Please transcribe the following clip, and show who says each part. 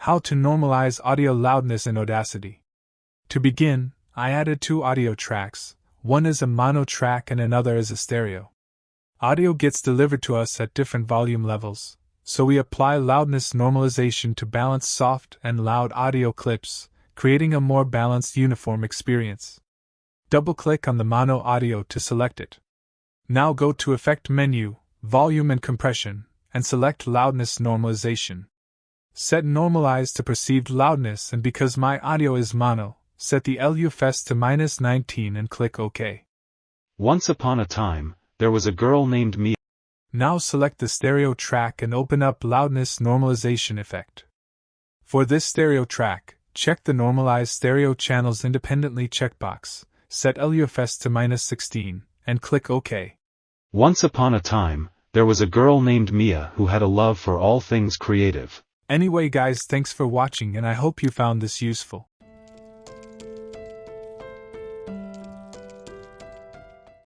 Speaker 1: How to normalize audio loudness in Audacity. To begin, I added two audio tracks, one is a mono track and another is a stereo. Audio gets delivered to us at different volume levels, so we apply loudness normalization to balance soft and loud audio clips, creating a more balanced uniform experience. Double-click on the mono audio to select it. Now go to Effect menu, Volume and Compression, and select Loudness Normalization. Set Normalize to perceived loudness, and because my audio is mono, set the LUFS to -19 and click OK.
Speaker 2: Once upon a time, there was a girl named Mia.
Speaker 1: Now select the stereo track and open up Loudness Normalization effect. For this stereo track, check the Normalize Stereo Channels Independently checkbox, set LUFS to -16, and click OK.
Speaker 2: Once upon a time, there was a girl named Mia who had a love for all things creative.
Speaker 1: Anyway guys, thanks for watching and I hope you found this useful.